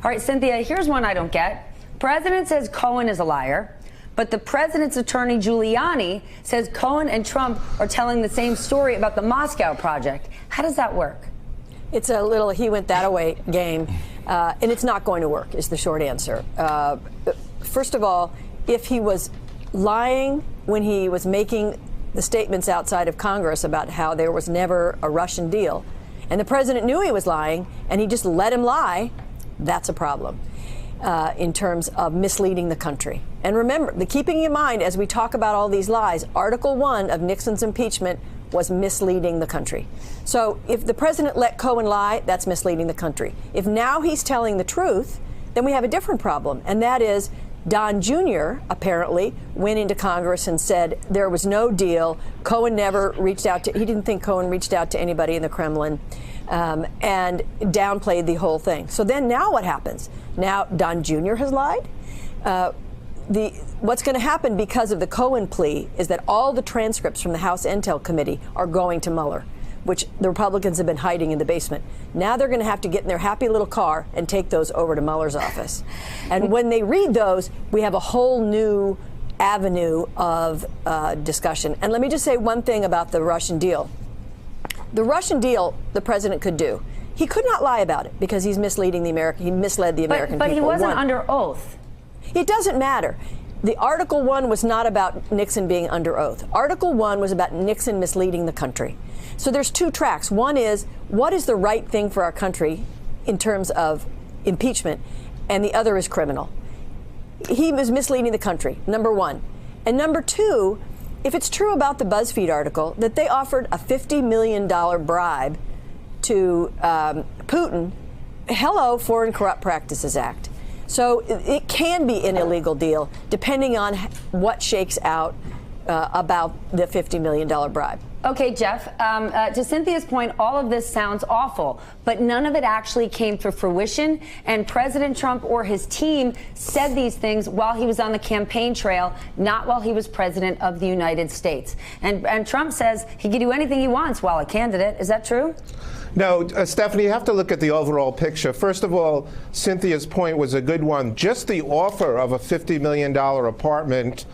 All right, Cynthia, here's one I don't get. President says Cohen is a liar, but the president's attorney, Giuliani, says Cohen and Trump are telling the same story about the Moscow project. How does that work? It's a little he went that away game, and it's not going to work, is the short answer. First of all, if he was lying when he was making the statements outside of Congress about how there was never a Russian deal, and the president knew he was lying, and he just let him lie, that's a problem in terms of misleading the country. And remember, keeping in mind, as we talk about all these lies, Article 1 of Nixon's impeachment was misleading the country. So if the president let Cohen lie, that's misleading the country. If now he's telling the truth, then we have a different problem, and that is Don Jr. apparently went into Congress and said there was no deal. Cohen never reached out to, he didn't think Cohen reached out to anybody in the Kremlin, and downplayed the whole thing. So then now what happens? Now Don Jr. has lied. What's going to happen because of the Cohen plea is that all the transcripts from the House Intel Committee are going to Mueller, which the Republicans have been hiding in the basement. Now they're going to have to get in their happy little car and take those over to Mueller's office. And when they read those, we have a whole new avenue of discussion. And let me just say one thing about the Russian deal. The Russian deal, the president could do. He could not lie about it because he's misleading the American. He misled the American people. But he wasn't under oath. It doesn't matter. The Article 1 was not about Nixon being under oath. Article 1 was about Nixon misleading the country. So there's two tracks. One is, what is the right thing for our country in terms of impeachment? And the other is criminal. He was misleading the country, number one. And number two, if it's true about the BuzzFeed article that they offered a $50 million bribe to Putin, hello, Foreign Corrupt Practices Act. So it can be an illegal deal depending on what shakes out about the $50 million bribe. Okay, Jeff, to Cynthia's point, all of this sounds awful, but none of it actually came to fruition. And President Trump or his team said these things while he was on the campaign trail, not while he was president of the United States. And Trump says he can do anything he wants while a candidate. Is that true? No, Stephanie, you have to look at the overall picture. First of all, Cynthia's point was a good one. Just the offer of a $50 million apartment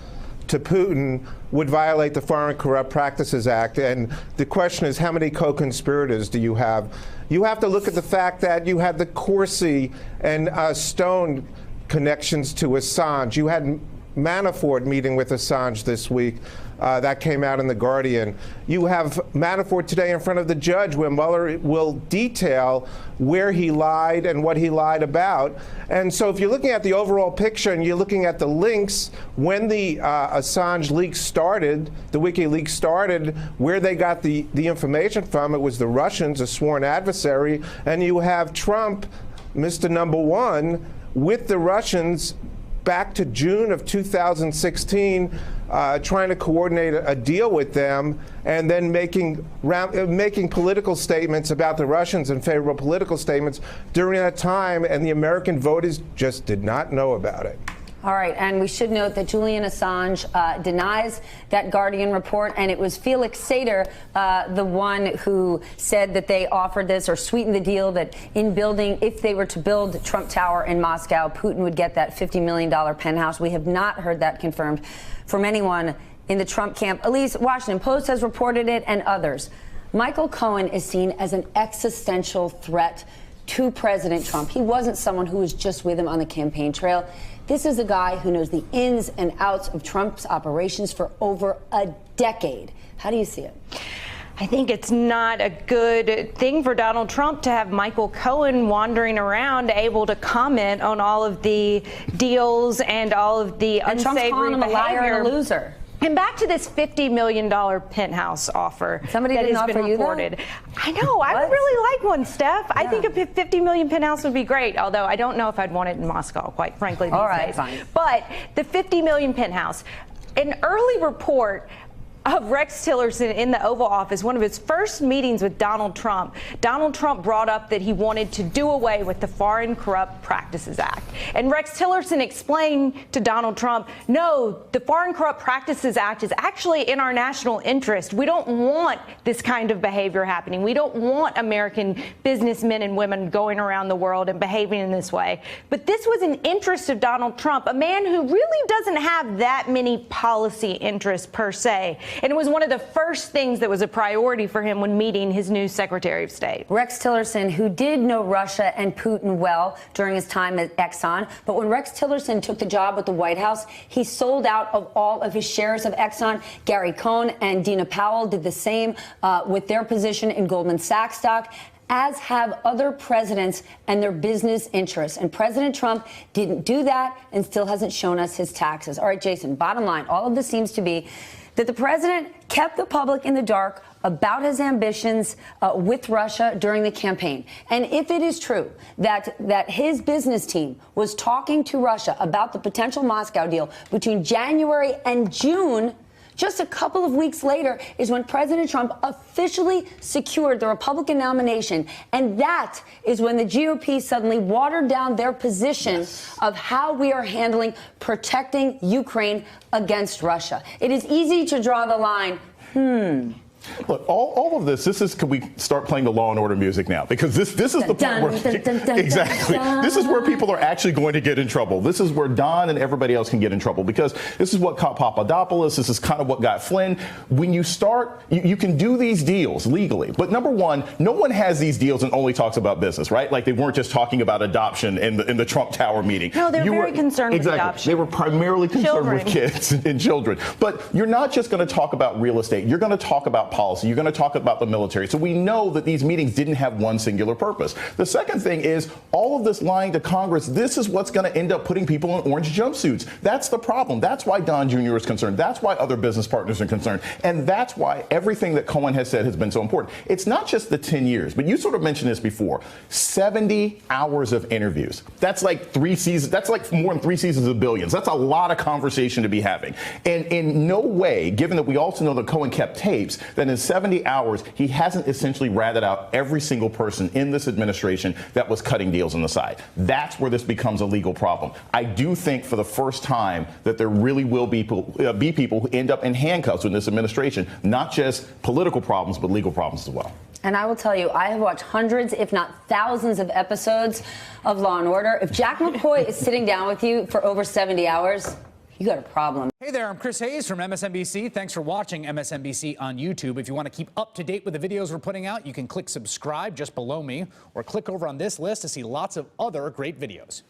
to Putin would violate the Foreign Corrupt Practices Act. And the question is, how many co-conspirators do you have? You have to look at the fact that you had the Corsi and Stone connections to Assange. You had Manafort meeting with Assange this week. That came out in The Guardian. You have Manafort today in front of the judge where Mueller will detail where he lied and what he lied about. And so if you're looking at the overall picture and you're looking at the links, when the Assange leaks started, the WikiLeaks started, where they got the information from, it was the Russians, a sworn adversary, and you have Trump, Mr. Number One, with the Russians back to June of 2016, trying to coordinate a deal with them, and then making political statements about the Russians and favorable political statements during that time, and the American voters just did not know about it. All right, and we should note that Julian Assange denies that Guardian report, and it was Felix Sater, the one who said that they offered this or sweetened the deal that in building, if they were to build Trump Tower in Moscow, Putin would get that $50 million penthouse. We have not heard that confirmed from anyone in the Trump camp. Elise, Washington Post has reported it and others. Michael Cohen is seen as an existential threat to President Trump. He wasn't someone who was just with him on the campaign trail. This is a guy who knows the ins and outs of Trump's operations for over a decade. How do you see it? I think it's not a good thing for Donald Trump to have Michael Cohen wandering around able to comment on all of the deals and all of the unsavory Trump's calling him a liar behavior. and a loser. And back to this $50 million penthouse offer Somebody that didn't has been offer you reported. that? I know. I would really like one, Steph. Yeah. I think a $50 million penthouse would be great, although I don't know if I'd want it in Moscow, quite frankly, these All right, days. fine. But the $50 million penthouse, an early report of Rex Tillerson in the Oval Office, one of his first meetings with Donald Trump brought up that he wanted to do away with the Foreign Corrupt Practices Act. And Rex Tillerson explained to Donald Trump, no, the Foreign Corrupt Practices Act is actually in our national interest. We don't want this kind of behavior happening. We don't want American businessmen and women going around the world and behaving in this way. But this was an interest of Donald Trump, a man who really doesn't have that many policy interests per se. And it was one of the first things that was a priority for him when meeting his new Secretary of State. Rex Tillerson, who did know Russia and Putin well during his time at Exxon, but when Rex Tillerson took the job at the White House, he sold out of all of his shares of Exxon. Gary Cohn and Dina Powell did the same with their position in Goldman Sachs stock, as have other presidents and their business interests. And President Trump didn't do that and still hasn't shown us his taxes. All right, Jason, bottom line, all of this seems to be that the president kept the public in the dark about his ambitions with Russia during the campaign. And if it is true that his business team was talking to Russia about the potential Moscow deal between January and June, just a couple of weeks later is when President Trump officially secured the Republican nomination. And that is when the GOP suddenly watered down their position of how we are handling protecting Ukraine against Russia. It is easy to draw the line. Look, all of this is, can we start playing the Law and Order music now? Because this is the part where, exactly, this is where people are actually going to get in trouble. This is where Don and everybody else can get in trouble, because this is what caught Papadopoulos. This is kind of what got Flynn. When you start, you can do these deals legally. But number one, no one has these deals and only talks about business, right? Like they weren't just talking about adoption in the Trump Tower meeting. No, they're very concerned with adoption. They were primarily concerned with kids and children. But you're not just going to talk about real estate. You're going to talk about policy. You're going to talk about the military. So we know that these meetings didn't have one singular purpose. The second thing is all of this lying to Congress. This is what's going to end up putting people in orange jumpsuits. That's the problem. That's why Don Jr. is concerned. That's why other business partners are concerned. And that's why everything that Cohen has said has been so important. It's not just the 10 years, but you sort of mentioned this before. 70 hours of interviews. That's like 3 seasons. That's like more than 3 seasons of Billions. That's a lot of conversation to be having. And in no way, given that we also know that Cohen kept tapes, that in 70 hours, he hasn't essentially ratted out every single person in this administration that was cutting deals on the side. That's where this becomes a legal problem. I do think for the first time that there really will be people who end up in handcuffs in this administration, not just political problems, but legal problems as well. And I will tell you, I have watched hundreds, if not thousands, of episodes of Law and Order. If Jack McCoy is sitting down with you for over 70 hours, you got a problem. Hey there, I'm Chris Hayes from MSNBC. Thanks for watching MSNBC on YouTube. If you want to keep up to date with the videos we're putting out, you can click subscribe just below me or click over on this list to see lots of other great videos.